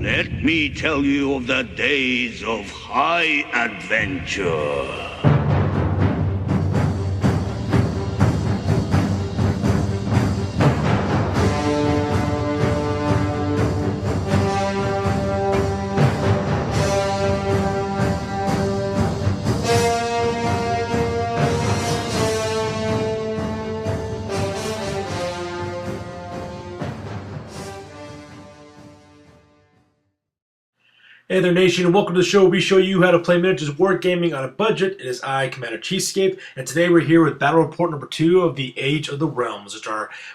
Let me tell you of the days of high adventure. Hey there, Nation, and welcome to the show where we show you how to play miniatures wargaming on a budget. It is I, Commander CheapSkate, and today we're here with Battle Report number 2 of the Age of the Realms,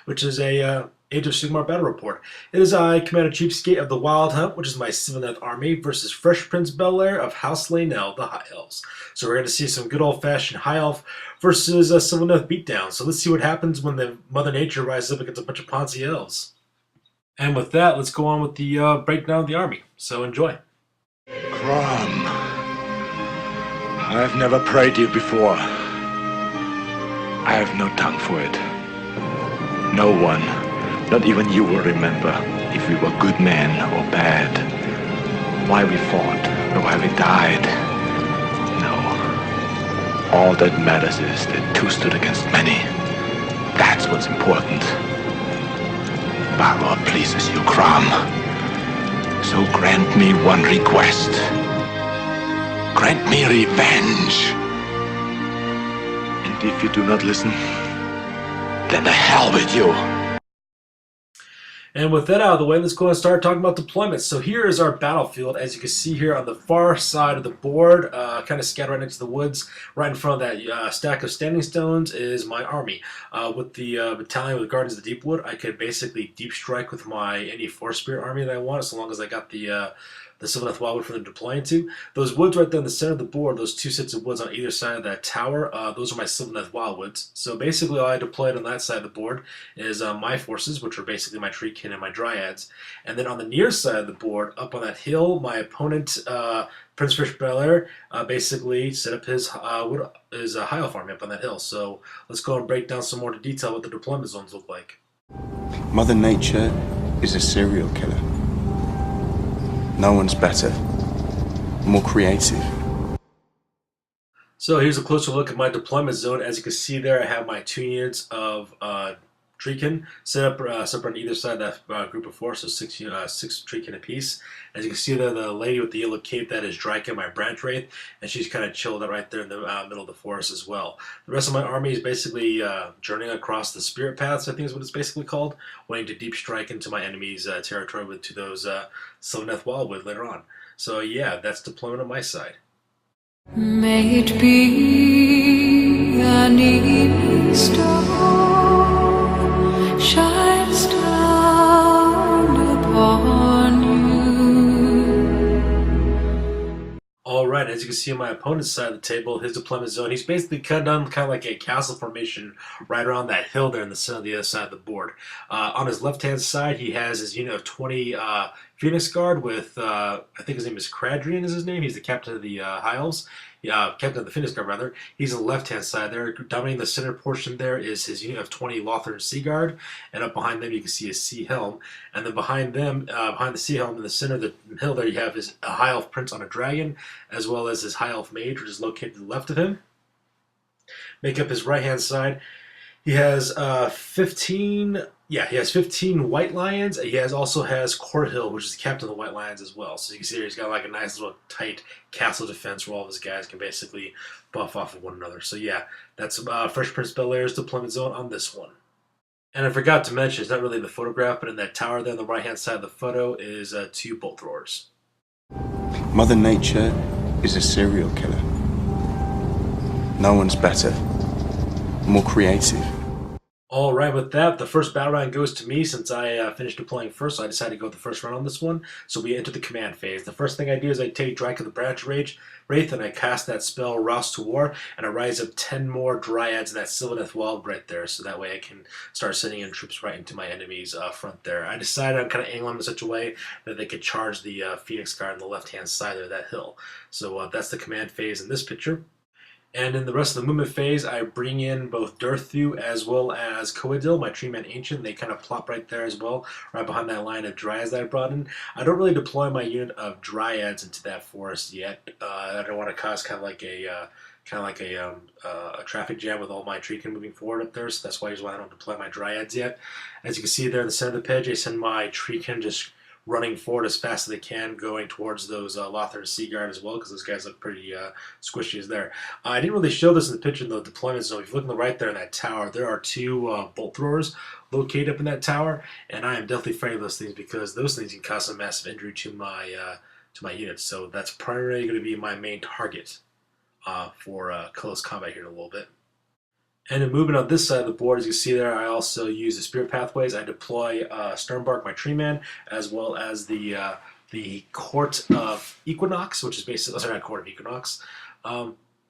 which is a Age of Sigmar battle report. It is I, Commander CheapSkate of the Wild Hunt, which is my Sylvaneth army, versus Fresh Prince Bel-Air of House Laynell, the High Elves. So we're going to see some good old-fashioned High Elf versus Sylvaneth beatdown. So let's see what happens when the Mother Nature rises up against a bunch of Ponzi Elves. And with that, let's go on with the breakdown of the army. So enjoy. Crom, I've never prayed you before. I have no tongue for it. No one, not even you, will remember if we were good men or bad, why we fought or why we died. No. All that matters is that two stood against many. That's what's important. Balor pleases you, Crom. So grant me one request. Grant me revenge. And if you do not listen, then the hell with you. And with that out of the way, let's go and start talking about deployments. So here is our battlefield. As you can see here on the far side of the board, kind of scattered right next to the woods, right in front of that stack of standing stones is my army. With the battalion with Guardians of the Deepwood, I could basically deep strike with any Force Spirit army that I want, as long as I got the Sylvaneth Wildwood for them deploying to. Those woods right there in the center of the board, those two sets of woods on either side of that tower, those are my Sylvaneth Wildwoods. So basically all I deployed on that side of the board is my forces, which are basically my Treekin and my Dryads. And then on the near side of the board, up on that hill, my opponent, Prince Fish Bel-Air, basically set up his High Elf army up on that hill. So let's go and break down some more to detail what the deployment zones look like. Mother Nature is a serial killer. No one's better, more creative. So here's a closer look at my deployment zone. As you can see there, I have my 2 units of Treekin set up on either side of that group of 4, so six Treekin apiece. As you can see there, the lady with the yellow cape, that is Dryken, my Branch Wraith, and she's kind of chilled out right there in the middle of the forest as well. The rest of my army is basically journeying across the Spirit Paths, I think is what it's basically called, waiting to deep strike into my enemy's territory to those Sylvaneth Wildwood later on. So yeah, that's deployment on my side. May it be an evening star shines down upon you. Alright, as you can see on my opponent's side of the table, his deployment zone, he's basically done kind of like a castle formation right around that hill there in the center of the other side of the board. On his left-hand side, he has his unit of 20 Phoenix Guard with, I think his name is Cradrian is his name. He's the captain of the High Elves. Captain of the Phoenix Guard, rather. He's on the left-hand side there. Dominating the center portion there is his unit of 20 Lothern Sea Guard. And up behind them, you can see his Sea Helm. And then behind them, behind the Sea Helm in the center of the hill there, you have his High Elf Prince on a Dragon, as well as his High Elf Mage, which is located to the left of him. Make up his right-hand side. He has 15 White Lions. He also has Court Hill, which is the captain of the White Lions as well. So you can see here he's got like a nice little tight castle defense where all of his guys can basically buff off of one another. So yeah, that's Fresh Prince Bel-Air's deployment zone on this one. And I forgot to mention, it's not really the photograph, but in that tower there on the right-hand side of the photo is 2 bolt throwers. Mother Nature is a serial killer. No one's better, more creative. All right, with that, the first battle round goes to me since I finished deploying first, so I decided to go with the first round on this one. So we enter the command phase. The first thing I do is I take Dryken the Branch Wraith and I cast that spell Rouse to War, and I rise up 10 more Dryads in that Sylvaneth Wild right there, so that way I can start sending in troops right into my enemy's front there. I decided I'm kind of angling them in such a way that they could charge the Phoenix Guard on the left-hand side of that hill. So that's the command phase in this picture. And in the rest of the movement phase, I bring in both Durthu as well as Coadil, my Tree Man Ancient. They kind of plop right there as well, right behind that line of Dryads that I brought in. I don't really deploy my unit of Dryads into that forest yet. I don't want to cause kind of like a traffic jam with all my Treekin moving forward up there, so that's why I don't deploy my Dryads yet. As you can see there in the center of the page, I send my Treekin just running forward as fast as they can, going towards those Lothar and Seaguard as well, because those guys look pretty squishy as there. I didn't really show this in the picture in the deployment zone. If you look on the right there in that tower, there are two bolt throwers located up in that tower, and I am definitely afraid of those things because those things can cause some massive injury to my units. So that's primarily going to be my main target for close combat here in a little bit. And in movement on this side of the board, as you see there, I also use the Spirit Pathways. I deploy Sternbark, my Tree Man, as well as the Court of Equinox, which is basically, sorry, not Court of Equinox.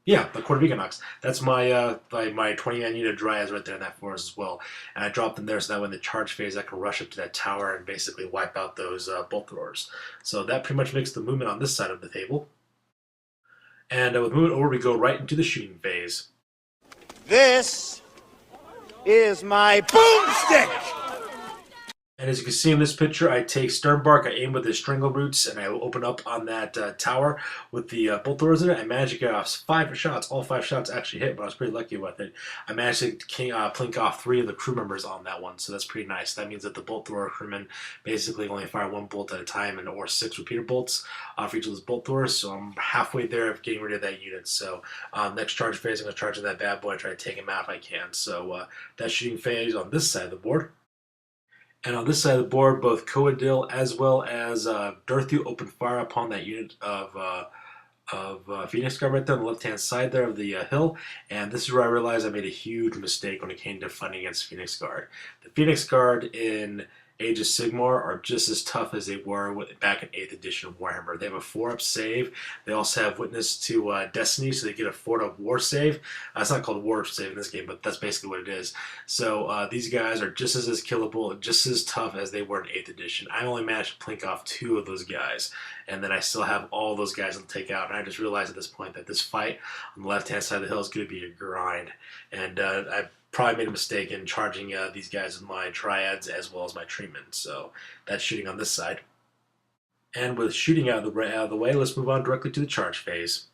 Yeah, the Court of Equinox. That's my my 20-man unit of Dryads right there in that forest as well. And I drop them there so that when the charge phase, I can rush up to that tower and basically wipe out those bolt throwers. So that pretty much makes the movement on this side of the table. And with movement over, we go right into the shooting phase. This is my boomstick! And as you can see in this picture, I take Sternbark, I aim with the Strangle Roots, and I open up on that tower with the bolt throwers in it. I managed to get off 5 shots. All 5 shots actually hit, but I was pretty lucky with it. I managed to plink off 3 of the crew members on that one, so that's pretty nice. That means that the bolt thrower crewmen basically only fire 1 bolt at a time or 6 repeater bolts for each of those bolt throwers, so I'm halfway there of getting rid of that unit. So next charge phase, I'm going to charge in that bad boy and try to take him out if I can. So that's shooting phase on this side of the board. And on this side of the board, both Coadil as well as Durthu open fire upon that unit of Phoenix Guard right there on the left-hand side there of the hill. And this is where I realized I made a huge mistake when it came to fighting against Phoenix Guard. The Phoenix Guard in Age of Sigmar are just as tough as they were back in 8th edition of Warhammer. They have a 4-up save. They also have Witness to Destiny, so they get a 4-up war save. It's not called war save in this game, but that's basically what it is. So these guys are just as killable, just as tough as they were in 8th edition. I only managed to plink off 2 of those guys, and then I still have all those guys to take out. And I just realized at this point that this fight on the left-hand side of the hill is going to be a grind. And I probably made a mistake in charging these guys with my Dryads as well as my Treemen. So that's shooting on this side. And with shooting out of the way, let's move on directly to the charge phase.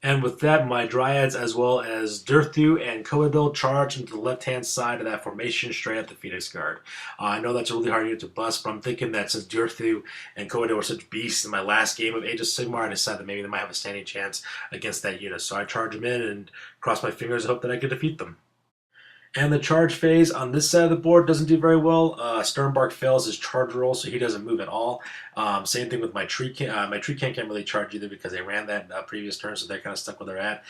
And with that, my Dryads as well as Durthu and Coadil charge into the left-hand side of that formation straight at the Phoenix Guard. I know that's a really hard unit to bust, but I'm thinking that since Durthu and Coadil were such beasts in my last game of Age of Sigmar, I decided that maybe they might have a standing chance against that unit. So I charge them in and cross my fingers and hope that I can defeat them. And the charge phase on this side of the board doesn't do very well. Sternbark fails his charge roll, so he doesn't move at all. Same thing with my Treekin. My Treekin can't really charge either because they ran that previous turn, so they're kind of stuck where they're at.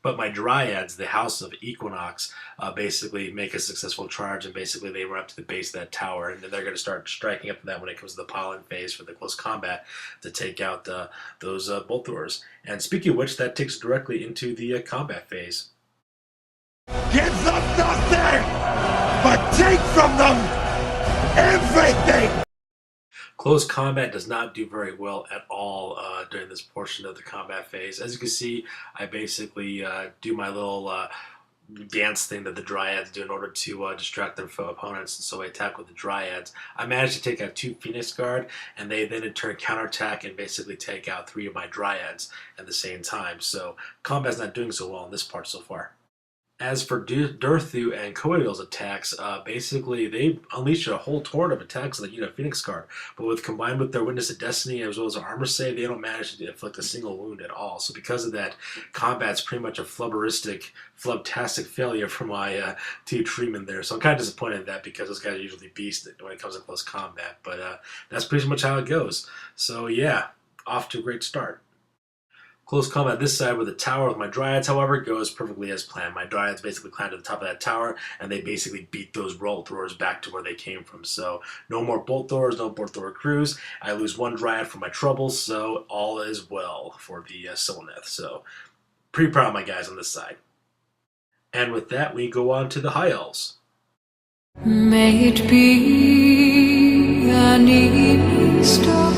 But my Dryads, the House of Equinox, basically make a successful charge, and basically they run up to the base of that tower, and then they're going to start striking up to that when it comes to the pollen phase for the close combat to take out those bolt throwers. And speaking of which, that takes directly into the combat phase. Give them nothing, but take from them everything! Close combat does not do very well at all during this portion of the combat phase. As you can see, I basically do my little dance thing that the Dryads do in order to distract their opponents, and so I attack with the Dryads. I managed to take out 2 Phoenix Guard, and they then in turn counterattack and basically take out 3 of my Dryads at the same time. So combat's not doing so well in this part so far. As for Durthu and Coadil's attacks, basically they unleash a whole torrent of attacks on the unit of Phoenix Guard, but combined with their Witness to Destiny as well as their armor save, they don't manage to inflict a single wound at all. So because of that, combat's pretty much a flubtastic failure for my 2 Treemen there. So I'm kind of disappointed in that because those guys are usually beasts when it comes to close combat, but that's pretty much how it goes. So yeah, off to a great start. Close combat this side with the tower with my Dryads, however, goes perfectly as planned. My Dryads basically climb to the top of that tower, and they basically beat those bolt throwers back to where they came from. So no more bolt throwers, no bolt thrower crews. I lose 1 Dryad for my troubles, so all is well for the Sylvaneth. So pretty proud of my guys on this side. And with that, we go on to the High Elves. May it be an evening star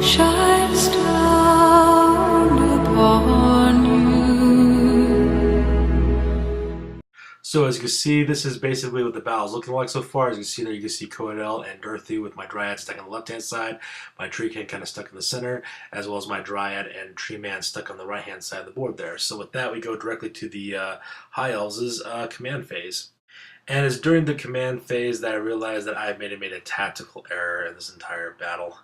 shines down upon you. So as you can see, this is basically what the battle's looking like so far. As you can see there, you can see Coadel and Durthu with my Dryad stuck on the left-hand side, my Treekin kind of stuck in the center, as well as my Dryad and Treeman stuck on the right-hand side of the board there. So with that, we go directly to the High Elves' command phase. And it's during the command phase that I realized that I made a tactical error in this entire battle.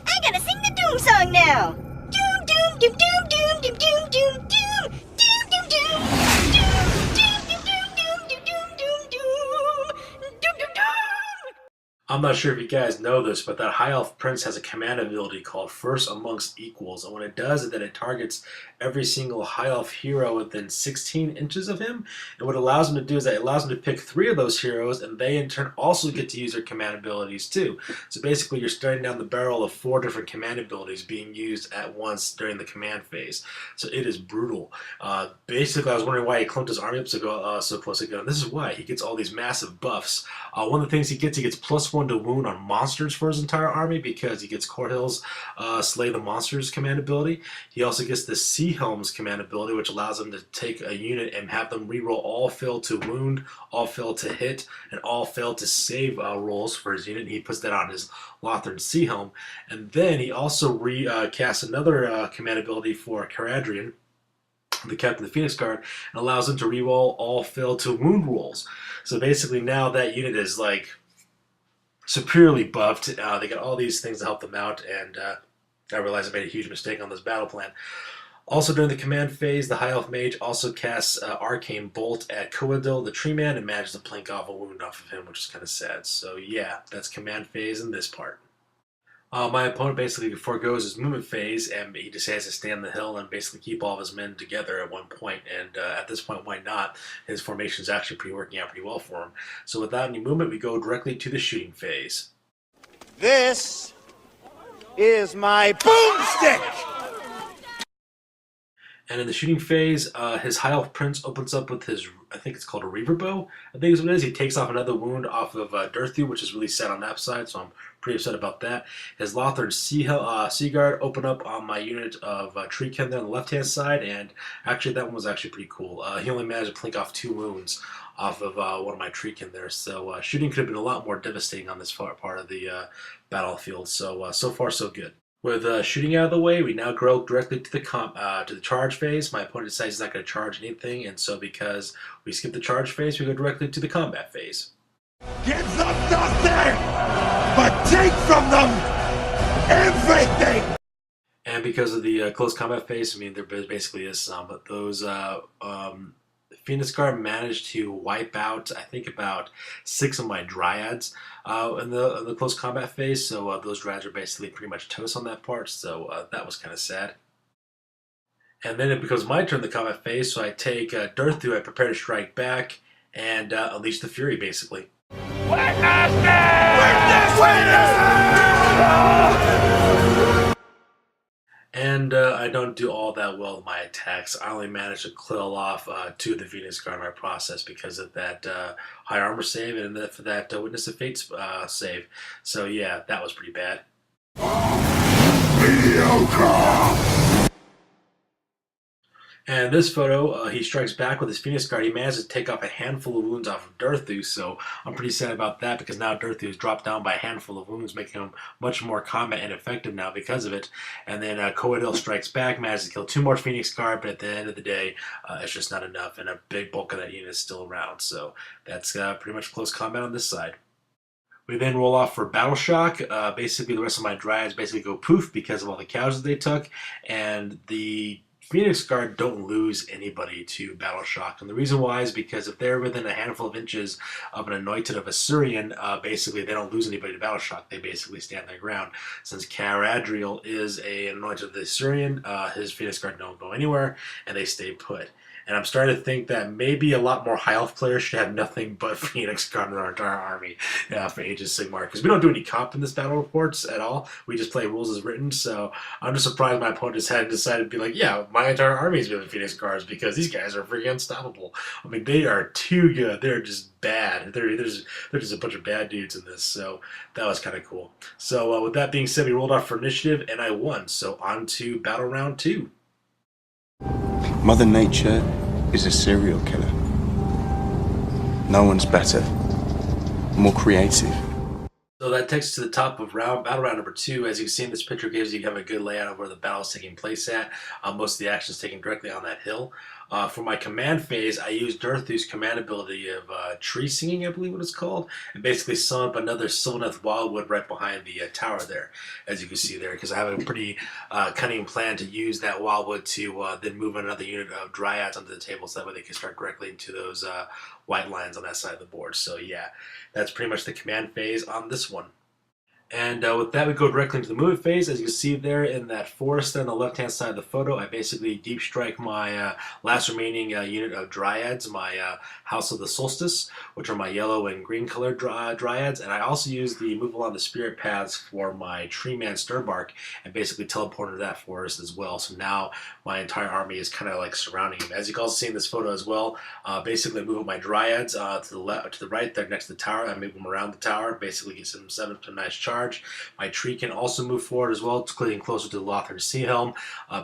I gotta sing the Doom song now! Doom, doom, doom, doom, doom, doom, doom, doom, doom, doom, doom, doom. I'm not sure if you guys know this, but that High Elf Prince has a command ability called First Amongst Equals, and what it does is that it targets every single High Elf hero within 16 inches of him, and what it allows him to do is that it allows him to pick 3 of those heroes, and they in turn also get to use their command abilities too. So basically you're staring down the barrel of 4 different command abilities being used at once during the command phase. So it is brutal. Basically I was wondering why he clumped his army up so close ago, and this is why. He gets all these massive buffs. One of the things he gets +1 to wound on monsters for his entire army because he gets Corhill's Slay the Monsters command ability. He also gets the Sea Helm's command ability, which allows him to take a unit and have them reroll all fail to wound, all fail to hit, and all fail to save rolls for his unit. And he puts that on his Lothern Sea Helm. And then he also casts another command ability for Caradrian, the Captain of the Phoenix Guard, and allows him to reroll all fail to wound rolls. So basically now that unit is like superiorly buffed. They got all these things to help them out, and I realized I made a huge mistake on this battle plan. Also during the command phase, the High Elf Mage also casts Arcane Bolt at Coadil, the Tree Man, and manages to plink off a wound off of him, which is kind of sad. So yeah, that's command phase in this part. My opponent basically forgoes his movement phase, and he decides to stay on the hill and basically keep all of his men together at one point. And at this point, why not? His formation is actually working out pretty well for him. So without any movement, we go directly to the shooting phase. This is my boomstick! And in the shooting phase, his High Elf Prince opens up with his, I think it's called a Reaver Bow, I think is what it is. He takes off another wound off of Durthu, which is really sad on that side, so I'm pretty upset about that. His Lothern Sea Guard open up on my unit of Treekin there on the left-hand side, and actually that one was actually pretty cool. He only managed to plink off 2 wounds off of one of my Treekin there, so shooting could have been a lot more devastating on this part of the battlefield, so so far so good. With shooting out of the way, we now go directly to the charge phase. My opponent decides he's not going to charge anything, and so because we skip the charge phase, we go directly to the combat phase. Give them nothing, but take from them everything! And because of the close combat phase, I mean, there basically is some, but those Phoenix Guard managed to wipe out, I think, about 6 of my Dryads in the close combat phase, so those Dryads are basically pretty much toast on that part, so that was kind of sad. And then it becomes my turn in the combat phase, so I take Durthu, I prepare to strike back, and unleash the Fury, basically. And I don't do all that well with my attacks. I only managed to kill off 2 of the Phoenix Guard in my process because of that high armor save and for that Witness of Fate save. So yeah, that was pretty bad. Mediocre. And this photo, he strikes back with his Phoenix Guard. He manages to take off a handful of wounds off of Durthu, so I'm pretty sad about that because now Durthu is dropped down by a handful of wounds, making him much more combat ineffective now because of it. And then Coadil strikes back, manages to kill 2 more Phoenix Guard, but at the end of the day, it's just not enough, and a big bulk of that unit is still around. So that's pretty much close combat on this side. We then roll off for Battle Shock. Basically, the rest of my Dryads basically go poof because of all the casualties they took, and the Phoenix Guard don't lose anybody to Battle Shock. And the reason why is because if they're within a handful of inches of an anointed of Assyrian, basically they don't lose anybody to Battle Shock. They basically stand their ground. Since Caradriel is an anointed of the Assyrian, his Phoenix Guard don't go anywhere, and they stay put. And I'm starting to think that maybe a lot more High Elf players should have nothing but Phoenix Guard in our entire army for Age of Sigmar, because we don't do any comp in this battle reports at all. We just play rules as written, so I'm just surprised my opponents hadn't decided to be like, yeah, my entire army is with Phoenix Guards because these guys are freaking unstoppable. I mean, they are too good. They're just bad. They're just a bunch of bad dudes in this, so that was kind of cool. So with that being said, we rolled off for initiative, and I won. So on to battle round 2. Mother Nature is a serial killer. No one's better, more creative. So that takes us to the top of battle round number 2. As you can see in this picture, gives you kind of a good layout of where the battle is taking place at. Most of the action is taken directly on that hill. For my command phase, I used Durthu's command ability of Tree Singing, I believe what it's called, and basically sum up another Sylvaneth Wildwood right behind the tower there, as you can see there, because I have a pretty cunning plan to use that Wildwood to then move another unit of Dryads onto the table, so that way they can start directly into those white lines on that side of the board. So yeah, that's pretty much the command phase on this one. And with that, we go directly into the movement phase. As you can see there in that forest there on the left-hand side of the photo, I basically deep strike my last remaining unit of Dryads, my House of the Solstice, which are my yellow and green colored Dryads. And I also use the move along the spirit paths for my Tree Man Sternbark and basically teleport into that forest as well. So now my entire army is kind of like surrounding him. As you can also see in this photo as well, basically I move up my Dryads to the left, to the right there next to the tower. I move them around the tower, basically get them set up to a nice charge. My tree can also move forward as well, getting closer to the Lothern Sea Helm,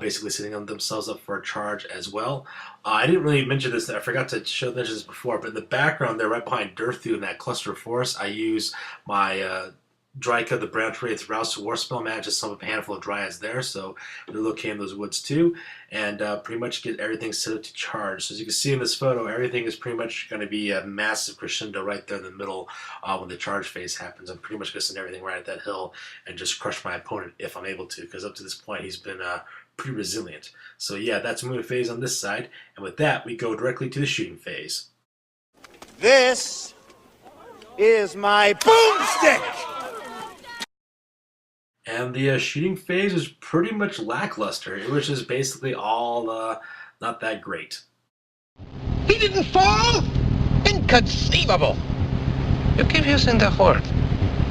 basically setting themselves up for a charge as well. I didn't really mention this, I forgot to mention this before, but in the background there, right behind Durthu in that cluster of forest, I use my Dryka, the Branch Wraith's Rouse to War spell, managed to sum up a handful of Dryads there, so they're located in those woods too, and pretty much get everything set up to charge. So as you can see in this photo, everything is pretty much going to be a massive crescendo right there in the middle when the charge phase happens. I'm pretty much going to send everything right at that hill and just crush my opponent if I'm able to, because up to this point he's been pretty resilient. So yeah, that's movement phase on this side, and with that we go directly to the shooting phase. This is my boomstick! And the shooting phase was pretty much lackluster. It was just basically all not that great. He didn't fall? Inconceivable! You keep using the word.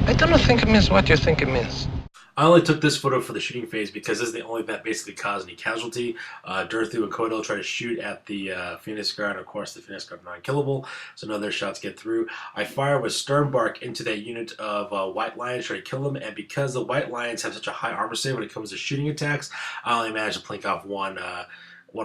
I don't think it means what you think it means. I only took this photo for the shooting phase because this is the only that basically caused any casualty. Durthu and Kodil try to shoot at the Phoenix Guard, and of course the Phoenix Guard are non-killable, so none of their shots get through. I fire with Sternbark into that unit of White Lions, try to kill them, and because the White Lions have such a high armor save when it comes to shooting attacks, I only managed to plink off one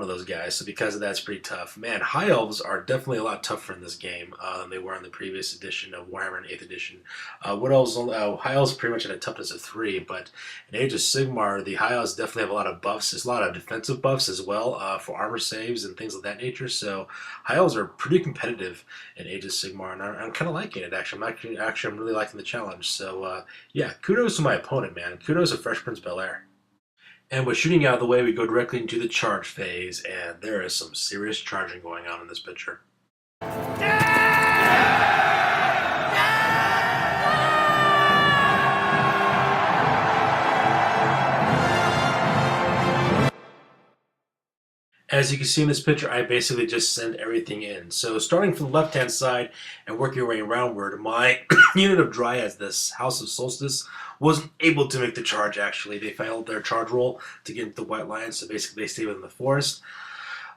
of those guys, so because of that, it's pretty tough. Man, High Elves are definitely a lot tougher in this game than they were in the previous edition of Warhammer and 8th edition. High Elves pretty much had a toughness of 3, but in Age of Sigmar, the High Elves definitely have a lot of buffs. There's a lot of defensive buffs as well for armor saves and things of that nature, so High Elves are pretty competitive in Age of Sigmar, and I'm kind of liking it, actually. I'm really liking the challenge, so yeah, kudos to my opponent, man. Kudos to Fresh Prince Bel-Air. And with shooting out of the way, we go directly into the charge phase, and there is some serious charging going on in this picture. As you can see in this picture, I basically just send everything in. So starting from the left-hand side and working your way aroundward, my unit of Dryads, this House of Solstice, wasn't able to make the charge, actually. They failed their charge roll to get into the White Lions, so basically they stay within the forest.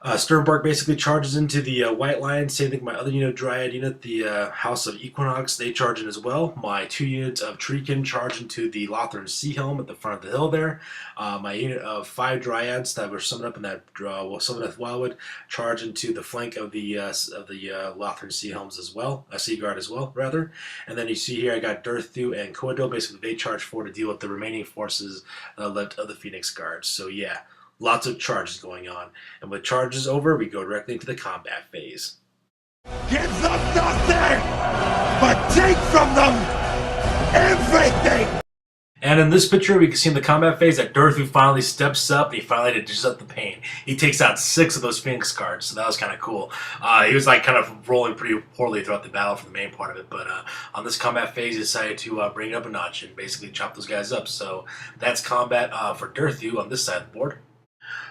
Sternbark basically charges into the White Lions. Same thing with my other unit, Dryad unit, the House of Equinox. They charge in as well. My 2 units of Treekin charge into the Lothern Sea Helm at the front of the hill there. My unit of 5 Dryads that were summoned up in that Sylvaneth Wildwood charge into the flank of the Lothern Sea Helms as well, Sea Guard as well, rather. And then you see here I got Durthu and Kodil. Basically, they charge forward to deal with the remaining forces left of the Phoenix Guards. So yeah. Lots of charges going on. And with charges over, we go directly into the combat phase. Give them nothing, but take from them everything! And in this picture, we can see in the combat phase that Durthu finally steps up and he finally dishes up the pain. He takes out 6 of those Phoenix Guards, so that was kind of cool. He was like kind of rolling pretty poorly throughout the battle for the main part of it, but on this combat phase, he decided to bring it up a notch and basically chop those guys up. So that's combat for Durthu on this side of the board.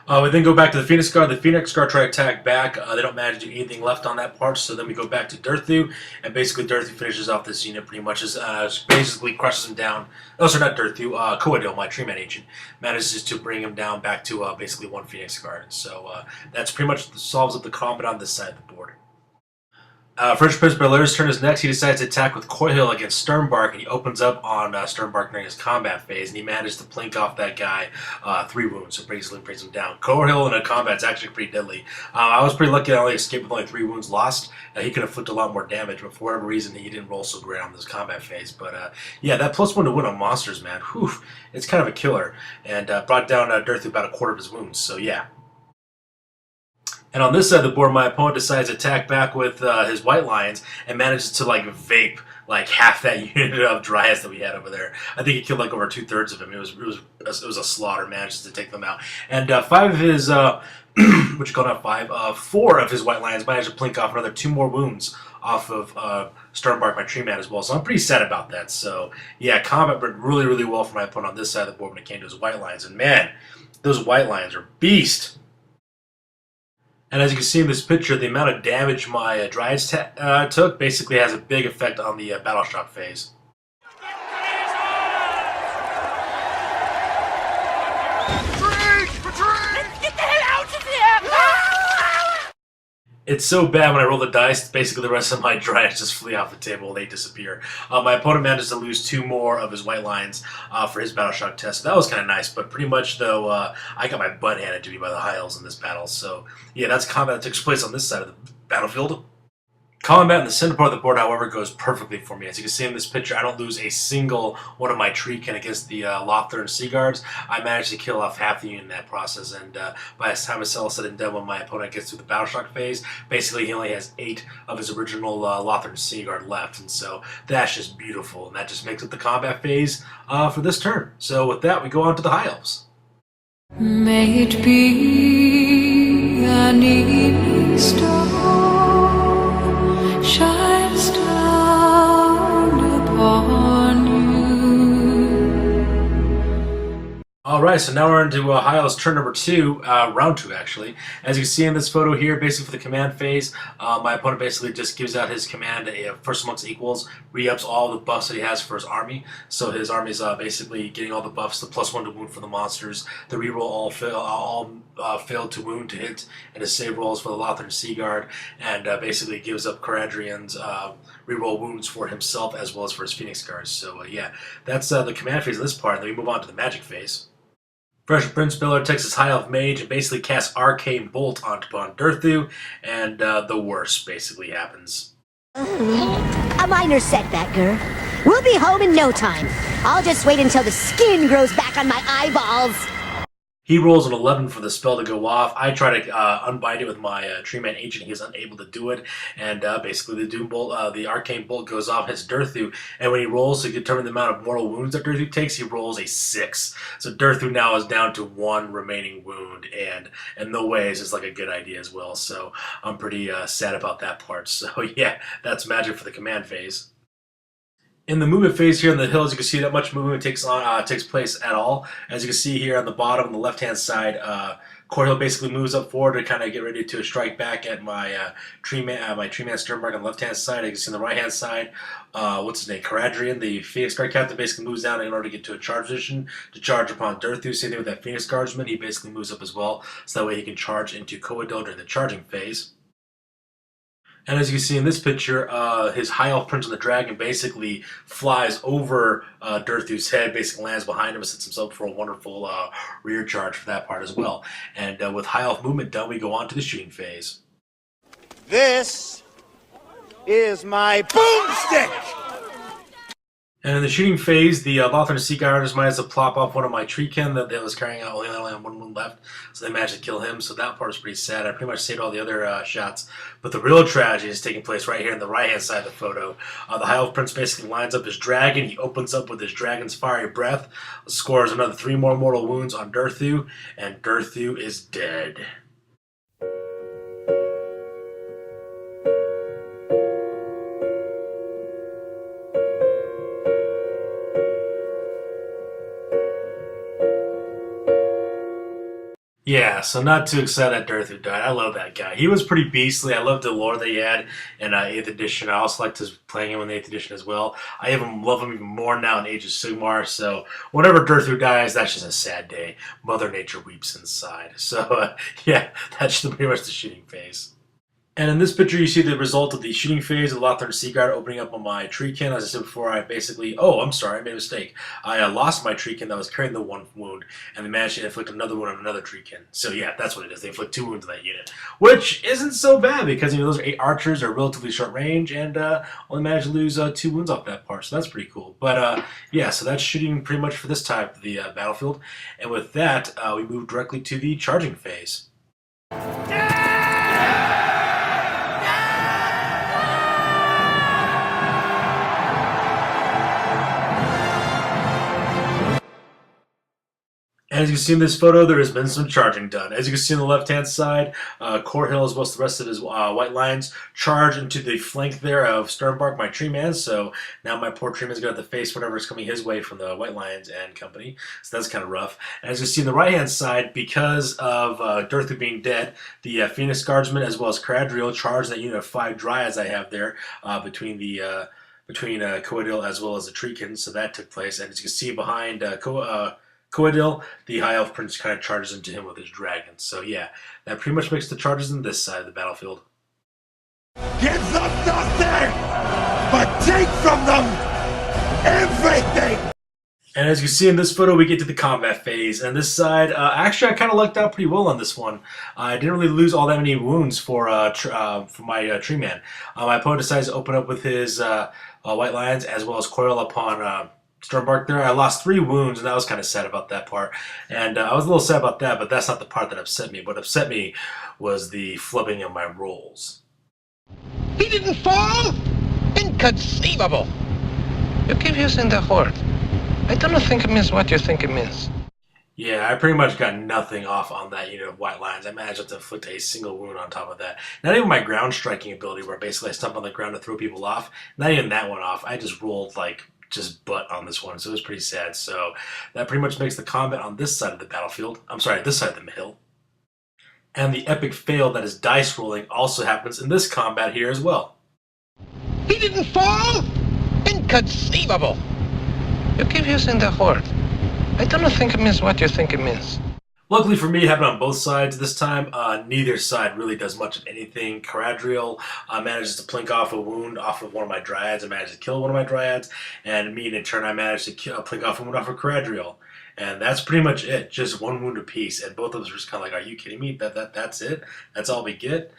We then go back to the Phoenix Guard. The Phoenix Guard try to attack back. They don't manage to do anything left on that part, so then we go back to Durthu, and basically Durthu finishes off this unit pretty much. Basically crushes him down. Oh, sorry, not Durthu. Coadil, my Tree Man agent, manages to bring him down back to basically one Phoenix Guard. So that's pretty much solves up the combat on this side of the board. French Prince Belair's turn is next. He decides to attack with Coil against Sternbark, and he opens up on Sternbark during his combat phase, and he manages to plink off that guy 3 wounds, so basically brings him down. Coil in a combat is actually pretty deadly. I was pretty lucky I only escaped with only 3 wounds lost. He could inflict a lot more damage, but for whatever reason, he didn't roll so great on this combat phase. But yeah, that +1 to win on monsters, man, whew, it's kind of a killer, and brought down Durthu about a quarter of his wounds, so yeah. And on this side of the board, my opponent decides to attack back with his White Lions and manages to like vape like half that unit of Dryas that we had over there. I think he killed like over 2/3 of them. It was a slaughter. Manages to take them out. And 5 of his what you call that 5? 4 of his White Lions managed to plink off another 2 more wounds off of Sternbark, my Tree Man, as well. So I'm pretty sad about that. So yeah, combat went really, really well for my opponent on this side of the board when it came to his White Lions. And man, those White Lions are beast. And as you can see in this picture, the amount of damage my Dryads took basically has a big effect on the battle shock phase. It's so bad when I roll the dice, basically the rest of my Dryads just flee off the table, they disappear. My opponent manages to lose 2 more of his White Lions for his Battle Shock test, so that was kind of nice, but pretty much though, I got my butt handed to me by the High Elves in this battle, so yeah, that's combat that takes place on this side of the battlefield. Combat in the center part of the board, however, goes perfectly for me. As you can see in this picture, I don't lose a single one of my Treekin against the Lothern Sea Guards. I managed to kill off half the unit in that process, and by the time it's all said and done, when my opponent gets through the Battle Shock phase, basically he only has 8 of his original Lothern Sea Guard left, and so that's just beautiful, and that just makes it the combat phase for this turn. So with that, we go on to the High Elves. May it be an evening star shines down upon you. Alright, so now we're into High Elves turn number 2, round 2 actually. As you can see in this photo here, basically for the command phase, my opponent basically just gives out his command first amongst equals, re-ups all the buffs that he has for his army. So his army is basically getting all the buffs, the +1 to wound for the monsters, the reroll all failed to wound to hit, and his save rolls for the Lothern Sea Guard, and basically gives up Caradrian's reroll wounds for himself as well as for his Phoenix Guards. So yeah, that's the command phase of this part, and then we move on to the magic phase. Fresh Prince Belair takes his High Elf Mage and basically casts Arcane Bolt upon Durthu, and the worst basically happens. A minor setback, Gur. We'll be home in no time. I'll just wait until the skin grows back on my eyeballs. He rolls an 11 for the spell to go off. I try to unbind it with my Tree Man agent. He is unable to do it, and basically the Doom Bolt, the Arcane Bolt goes off, hits Durthu, and when he rolls to determine the amount of mortal wounds that Durthu takes, he rolls a 6. So Durthu now is down to 1 remaining wound, and in no ways is like a good idea as well. So I'm pretty sad about that part. So yeah, that's magic for the command phase. In the movement phase here on the hill, as you can see, that much movement takes place at all. As you can see here on the bottom, on the left-hand side, Corhill basically moves up forward to kind of get ready to strike back at my Tree Man Sternbark on the left-hand side. As you can see on the right-hand side, what's his name? Caradrian, the Phoenix Guard captain, basically moves down in order to get to a charge position to charge upon Durthu. Same thing with that Phoenix Guardsman. He basically moves up as well, so that way he can charge into Coadil during the charging phase. And as you can see in this picture, his High Elf Prince on the Dragon basically flies over Durthu's head, basically lands behind him and sets himself for a wonderful rear charge for that part as well. And with High Elf movement done, we go on to the shooting phase. This is my boomstick! And in the shooting phase, the Lothern Sea Guards managed to plop off one of my Treekin that was carrying out, only had 1 wound left, so they managed to kill him, so that part was pretty sad. I pretty much saved all the other shots, but the real tragedy is taking place right here on the right-hand side of the photo. The High Elf Prince basically lines up his dragon, he opens up with his dragon's fiery breath, scores another 3 more mortal wounds on Durthu, and Durthu is dead. Yeah, so not too excited that Darth died. I love that guy. He was pretty beastly. I loved the lore that he had in 8th edition. I also liked his playing him in the 8th edition as well. I even love him even more now in Age of Sigmar. So whenever Darth dies, that's just a sad day. Mother Nature weeps inside. So yeah, that's pretty much the shooting phase. And in this picture, you see the result of the shooting phase of the Lothern Sea Guard opening up on my treekin. As I said before, I basically... Oh, I'm sorry, I made a mistake. I lost my treekin that was carrying the one wound, and they managed to inflict another wound on another treekin. So yeah, that's what it is. They inflict 2 wounds on that unit. Which isn't so bad, because those are 8 archers, are relatively short range, and only managed to lose 2 wounds off that part. So that's pretty cool. But yeah, so that's shooting pretty much for this type of the battlefield. And with that, we move directly to the charging phase. As you can see in this photo, there has been some charging done. As you can see on the left-hand side, Core Hill, as well as the rest of his white lines, charge into the flank there of Sternbark, my tree man. So now my poor tree man's going to have to face whatever is coming his way from the White Lions and company. So that's kind of rough. And as you see on the right-hand side, because of Darthu being dead, the Phoenix Guardsmen, as well as Caradriel, charge that unit of 5 Dryads I have there between Coadil as well as the Treekin. So that took place. And as you can see behind Coadil, the High Elf Prince kind of charges into him with his dragon. So yeah, that pretty much makes the charges on this side of the battlefield. Give them nothing, but take from them everything! And as you see in this photo, we get to the combat phase. And this side, actually, I kind of lucked out pretty well on this one. I didn't really lose all that many wounds for my tree man. My opponent decides to open up with his White Lions as well as coil upon Sternbark there. I lost 3 wounds, and I was kind of sad about that part. And I was a little sad about that, but that's not the part that upset me. What upset me was the flubbing of my rolls. He didn't fall? Inconceivable! You keep using the horde. I don't think it means what you think it means. Yeah, I pretty much got nothing off on that unit of White Lions. I managed to inflict a single wound on top of that. Not even my ground striking ability, where basically I stomp on the ground to throw people off. Not even that one off. I just rolled just butt on this one, so it was pretty sad. So that pretty much makes the combat on this side of the battlefield. I'm sorry, this side of the hill. And the epic fail that is dice rolling also happens in this combat here as well. He didn't fall? Inconceivable! You keep using the horde. I don't think it means what you think it means. Luckily for me, it happened on both sides this time. Neither side really does much of anything. Caradriel manages to plink off a wound off of one of my Dryads. I managed to kill one of my Dryads. And me, in turn, I managed to plink off a wound off of Caradriel. And that's pretty much it. Just 1 wound apiece. And both of us were just kind of like, are you kidding me? That's it? That's all we get?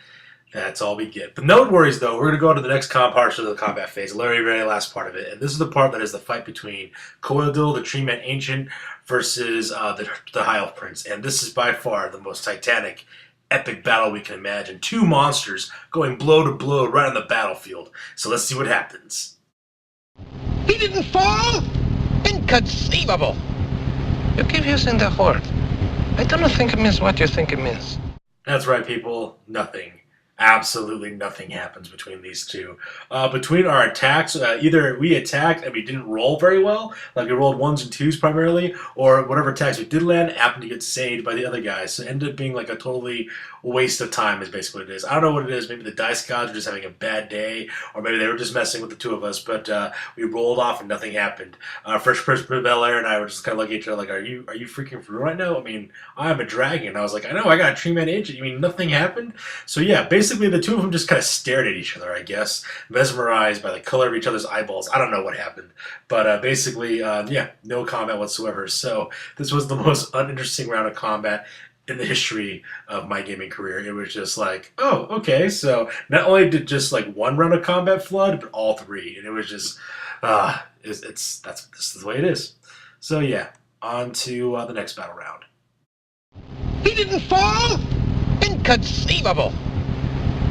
That's all we get. But no worries, though. We're going to go on to the next part of the combat phase, the very, very last part of it. And this is the part that is the fight between Coadil, the Tree Man Ancient, versus the High Elf Prince. And this is by far the most titanic, epic battle we can imagine. 2 monsters going blow to blow right on the battlefield. So let's see what happens. He didn't fall? Inconceivable! You keep using the horde. I don't think it means what you think it means. That's right, people. Nothing. Absolutely nothing happens between these two. Between our attacks, either we attacked and we didn't roll very well, like we rolled 1s and 2s primarily, or whatever attacks we did land happened to get saved by the other guys. So it ended up being like a totally waste of time is basically what it is. I don't know what it is. Maybe the dice gods were just having a bad day, or maybe they were just messing with the 2 of us, but we rolled off and nothing happened. First person Bel Air and I were just kind of looking at each other like, are you freaking for real right now? I mean, I'm a dragon. I was like, I know, I got a Tree Man Ancient. You mean nothing happened? So yeah, basically the 2 of them just kind of stared at each other, I guess, mesmerized by the color of each other's eyeballs. I don't know what happened, but basically, yeah, no combat whatsoever. So this was the most uninteresting round of combat in the history of my gaming career. It was just like, oh, okay, so not only did just like 1 round of combat flood, but all 3, and it was just, this is the way it is. So yeah, on to the next battle round. He didn't fall? Inconceivable!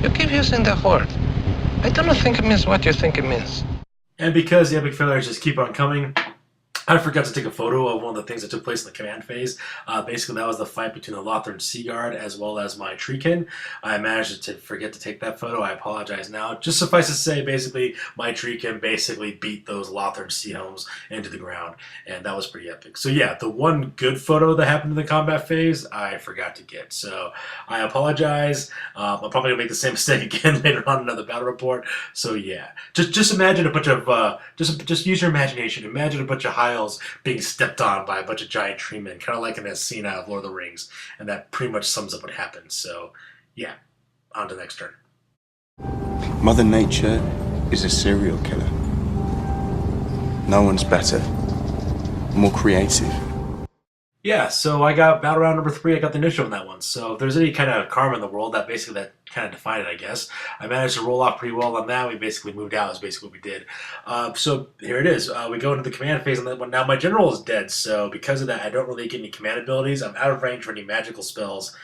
You keep using the horde. I don't think it means what you think it means. And because the epic failures just keep on coming, I forgot to take a photo of one of the things that took place in the command phase. Basically, that was the fight between the Lothern Sea Guard as well as my Treekin. I managed to forget to take that photo. I apologize now. Just suffice to say, basically, my Treekin basically beat those Lothern Sea Helms into the ground, and that was pretty epic. So yeah, the one good photo that happened in the combat phase, I forgot to get. So I apologize. I'm probably gonna make the same mistake again later on in another battle report. So yeah, just imagine a bunch of just use your imagination. Imagine a bunch of High Elves being stepped on by a bunch of giant tree men, kind of like in that scene out of Lord of the Rings, and that pretty much sums up what happened. So yeah, on to the next turn. Mother Nature is a serial killer. No one's better, more creative. Yeah, so I got battle round number 3. I got the initial on that one. So if there's any kind of karma in the world, that kind of defined it, I guess. I managed to roll off pretty well on that. We basically moved out. Is basically what we did. So here it is. We go into the command phase on that one. Now my general is dead, so because of that, I don't really get any command abilities. I'm out of range for any magical spells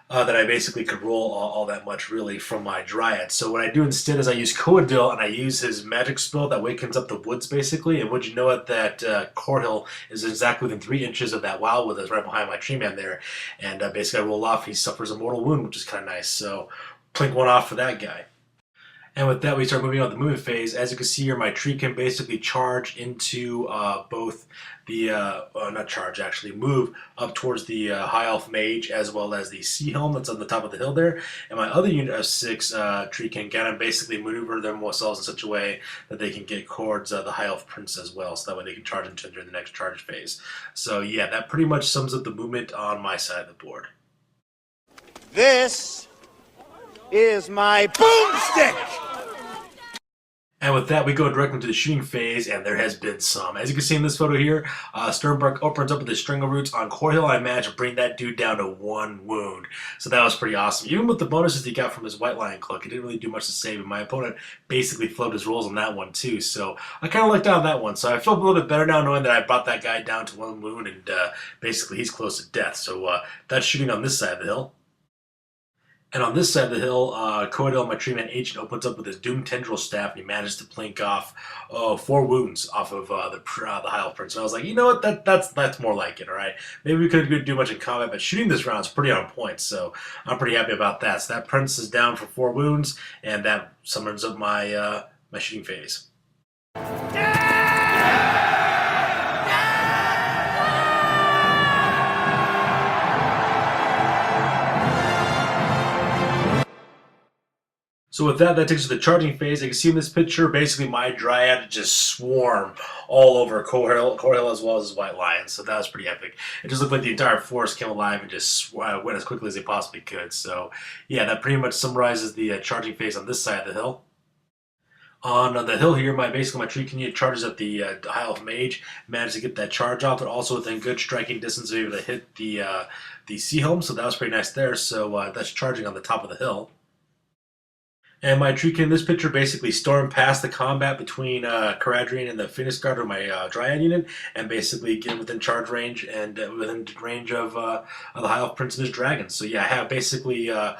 that I basically could roll all that much really from my Dryad. So what I do instead is I use Coadil, and I use his magic spell that wakens up the woods basically. And would you know it that Corhill is exactly within 3 inches of that wildwood that's right behind my tree man there. And basically I roll off, he suffers a mortal wound, which is kind of nice. So plink one off for that guy. And with that, we start moving on to the movement phase. As you can see here, my tree can basically charge into both the, not charge actually, move up towards the High Elf Mage as well as the Sea Helm that's on the top of the hill there. And my other unit of 6 tree can kind of basically maneuver themselves in such a way that they can get towards the High Elf Prince as well, so that way they can charge into during the next charge phase. So yeah, that pretty much sums up the movement on my side of the board. This is my boomstick! And with that, we go directly into the shooting phase, and there has been some. As you can see in this photo here, Sternbark opens up with his String of Roots on Corhill. I managed to bring that dude down to 1 wound. So that was pretty awesome. Even with the bonuses he got from his White Lion Cloak, he didn't really do much to save him. My opponent basically flubbed his rolls on that one too. So I kind of lucked out on that one. So I feel a little bit better now knowing that I brought that guy down to 1 wound, and basically he's close to death. So that's shooting on this side of the hill. And on this side of the hill, Coadil, my Treeman Agent, opens up with his Doom Tendril Staff, and he manages to plink off 4 wounds off of the High Elf Prince. And I was like, you know what, that's more like it, all right? Maybe we couldn't do much in combat, but shooting this round is pretty on point, so I'm pretty happy about that. So that Prince is down for 4 wounds, and that summons up my, my shooting phase. So with that, that takes us to the charging phase. You can see in this picture, basically my Dryad just swarm all over Corhill as well as his White Lion. So that was pretty epic. It just looked like the entire forest came alive and just went as quickly as they possibly could. So yeah, that pretty much summarizes the charging phase on this side of the hill. On the hill here, basically my Tree Canyon charges at the High Elf Mage, managed to get that charge off, but also within good striking distance, able to hit the Sea Helm. So that was pretty nice there. So that's charging on the top of the hill. And my Treekin in this picture basically stormed past the combat between Caradrian and the Finis Guard of my Dryad unit, and basically get within charge range and within range of the High Elf Prince and his dragons. So yeah, I have basically 5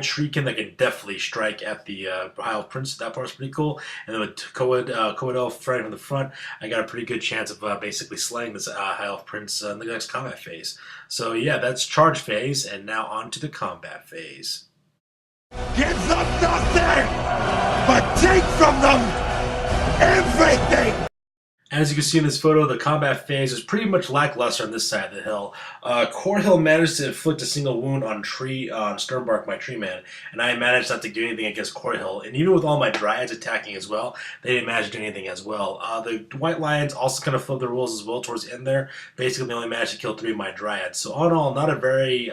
Treekin that can definitely strike at the High Elf Prince. That part's pretty cool. And then with Coadil right from the front, I got a pretty good chance of basically slaying this High Elf Prince in the next combat phase. So yeah, that's charge phase, and now on to the combat phase. Give them nothing, but take from them everything! As you can see in this photo, the combat phase is pretty much lackluster on this side of the hill. Corhill managed to inflict a single wound on Sternbark, my tree man, and I managed not to do anything against Corhill. And even with all my Dryads attacking as well, they didn't manage to do anything as well. The White Lions also kind of flipped their rules as well towards the end there. Basically, they only managed to kill 3 of my Dryads. So all in all, not a very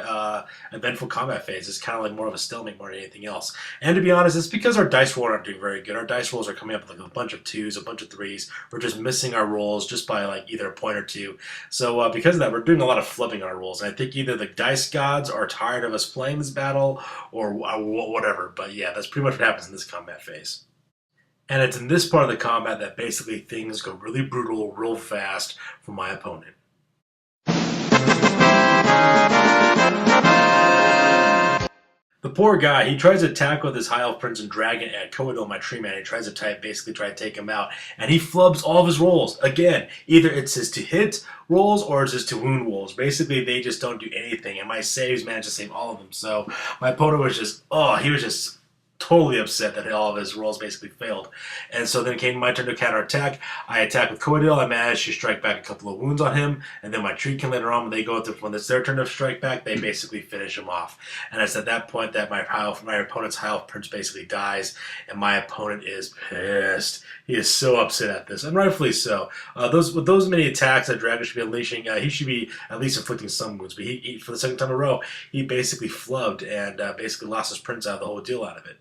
eventful combat phase. It's kind of like more of a stalemate more than anything else. And to be honest, it's because our dice rolls aren't doing very good. Our dice rolls are coming up with like a bunch of 2s, a bunch of 3s. We're just missing our rolls just by like either a point or 2. So because of that, we're doing a lot of flipping on our rolls. And I think either the dice gods are tired of us playing this battle or whatever. But yeah, that's pretty much what happens in this combat phase. And it's in this part of the combat that basically things go really brutal, real fast for my opponent. The poor guy, he tries to attack with his High Elf Prince and Dragon at Coadil, my tree man. He tries to basically try to take him out, and he flubs all of his rolls. Again, either it's his to hit rolls or it's his to wound rolls. Basically, they just don't do anything, and my saves managed to save all of them. So my opponent was just, he was just totally upset that all of his rolls basically failed. And so then it came my turn to counterattack. I attack with Coadil. I managed to strike back a couple of wounds on him. And then my treekin later on, when it's their turn to strike back, they basically finish him off. And it's at that point that my opponent's High Elf Prince basically dies. And my opponent is pissed. He is so upset at this, and rightfully so. With those many attacks that Dragon should be unleashing, he should be at least inflicting some wounds. But he for the second time in a row, he basically flubbed and basically lost his prince out of the whole deal out of it.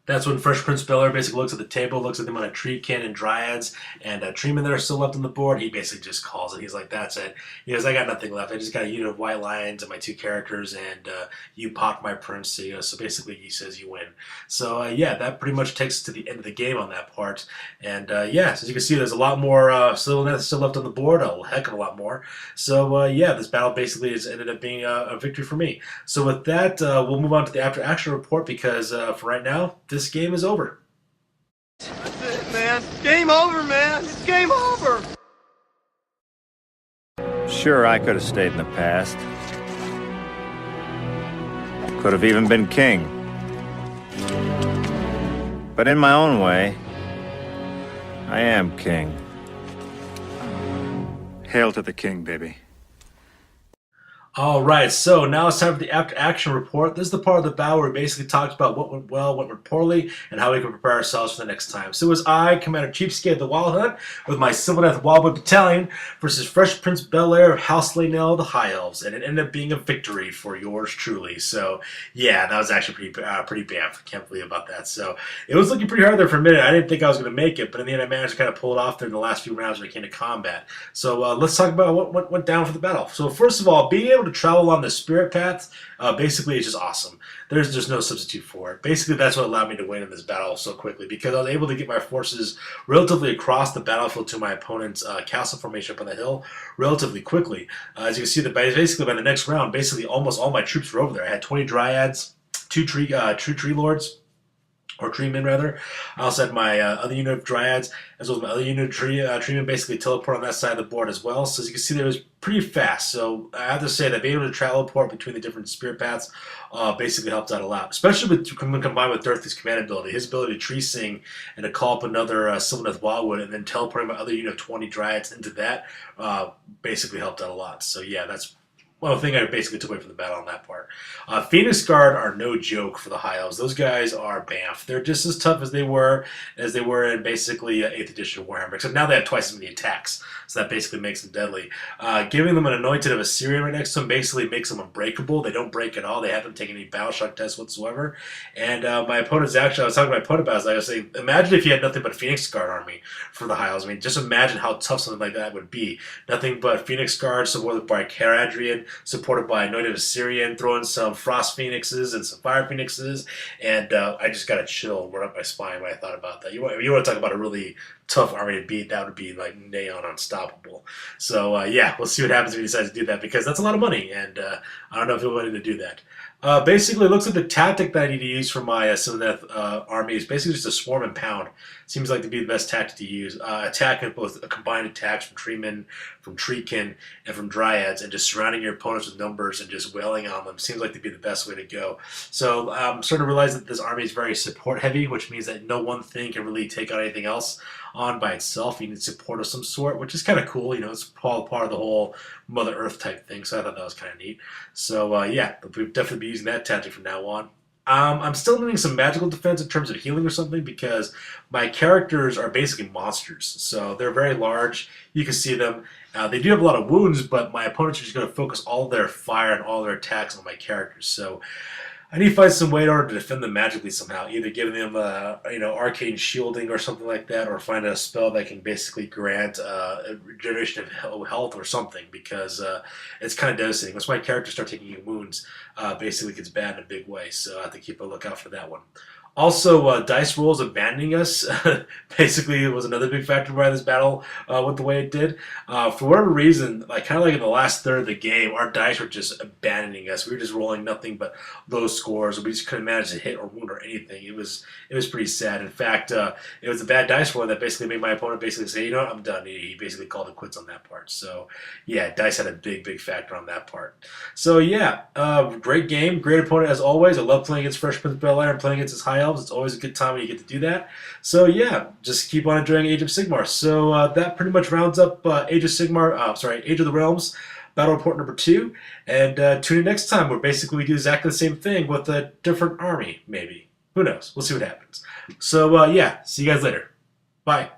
That's when Fresh Prince Bel-Air basically looks at the table, looks at them on a treekin and dryads, and treemen that are still left on the board. He basically just calls it. He's like, that's it. He goes, I got nothing left. I just got a unit of white lions and my 2 characters, and you popped my prince. So basically he says you win. So yeah, that pretty much takes us to the end of the game on that part. And yeah, so as you can see, there's a lot more Sylvaneth still left on the board, a heck of a lot more. So yeah, this battle basically has ended up being a victory for me. So with that, we'll move on to the after action report, because for right now, this game is over. That's it, man. Game over, man. It's game over. Sure, I could have stayed in the past. Could have even been king. But in my own way, I am king. Hail to the king, baby. All right, so now it's time for the after action report. This is the part of the battle where we basically talked about what went well, what went poorly, and how we can prepare ourselves for the next time. So it was I, Commander CheapSkate of the Wild Hunt, with my Sylvaneth Wildwood Battalion versus Fresh Prince Bel-Air of House Laynell of the High Elves, and it ended up being a victory for yours truly. So yeah, that was actually pretty bamf. Can't believe about that. So it was looking pretty hard there for a minute. I didn't think I was going to make it, but in the end I managed to kind of pull it off there in the last few rounds when it came to combat. So let's talk about what went down for the battle. So first of all, being able to travel on the spirit path, basically it's just awesome. There's no substitute for it. Basically, that's what allowed me to win in this battle so quickly, because I was able to get my forces relatively across the battlefield to my opponent's castle formation up on the hill relatively quickly. As you can see, basically by the next round, basically almost all my troops were over there. I had 20 dryads, 2 tree lords, or treemen rather. I also had my other unit of dryads, as well as my other unit of treemen basically teleport on that side of the board as well. So as you can see, there was pretty fast. So I have to say that being able to teleport between the different spirit paths basically helped out a lot, especially when combined with Dorothy's command ability. His ability to tree sing and to call up another Sylvaneth Wildwood and then teleporting my other unit of 20 dryads into that basically helped out a lot. So yeah, that's one thing I basically took away from the battle on that part. Phoenix Guard are no joke for the High Elves. Those guys are bamf. They're just as tough as they were in basically 8th edition Warhammer, except now they have twice as many attacks, so that basically makes them deadly. Giving them an Anointed of Assyrian right next to them basically makes them unbreakable. They don't break at all. They haven't taken any battle shock tests whatsoever. And my opponent's actually, I was talking to my opponent about it, I was saying, imagine if you had nothing but a Phoenix Guard army for the High Elves. I mean, just imagine how tough something like that would be. Nothing but Phoenix Guards supported by Caradrian, supported by Anointed Assyrian, throwing some Frost Phoenixes and some Fire Phoenixes, and I just got a chill run up my spine when I thought about that. You want to talk about a really tough army to beat, that would be like neon unstoppable. So yeah, we'll see what happens if he decides to do that, because that's a lot of money, and I don't know if he'll be ready to do that. Basically, it looks like the tactic that I need to use for my Sylvaneth army is basically just a swarm and pound. Seems like to be the best tactic to use. Attacking both combined attacks from treemen, from treekin, and from dryads, and just surrounding your opponents with numbers and just wailing on them seems like to be the best way to go. So I'm starting to realize that this army is very support heavy, which means that no one thing can really take out anything else on by itself. You need support of some sort, which is kind of cool. You know, it's all part of the whole Mother Earth type thing, so I thought that was kind of neat. So yeah, we'll definitely be using that tactic from now on. I'm still needing some magical defense in terms of healing or something, because my characters are basically monsters. So they're very large. You can see them. They do have a lot of wounds, but my opponents are just going to focus all their fire and all their attacks on my characters. So I need to find some way in order to defend them magically somehow, either giving them arcane shielding or something like that, or find a spell that can basically grant a regeneration of health or something, because it's kind of devastating. Once my characters start taking wounds, basically it gets bad in a big way, so I have to keep a lookout for that one. Also, dice rolls abandoning us basically was another big factor why this battle went the way it did. For whatever reason, like kind of like in the last third of the game, our dice were just abandoning us. We were just rolling nothing but low scores. We just couldn't manage to hit or wound or anything. It was pretty sad. In fact, it was a bad dice roll that basically made my opponent basically say, you know what, I'm done. He basically called it quits on that part. So yeah, dice had a big factor on that part. So yeah, great game, great opponent as always. I love playing against Fresh Prince of Bel-Air and playing against his High Elves. It's always a good time when you get to do that. So yeah, just keep on enjoying Age of Sigmar. So that pretty much rounds up Age of Sigmar. Age of the Realms Battle Report number 2. And tune in next time where basically we do exactly the same thing with a different army, maybe. Who knows? We'll see what happens. So yeah, see you guys later. Bye.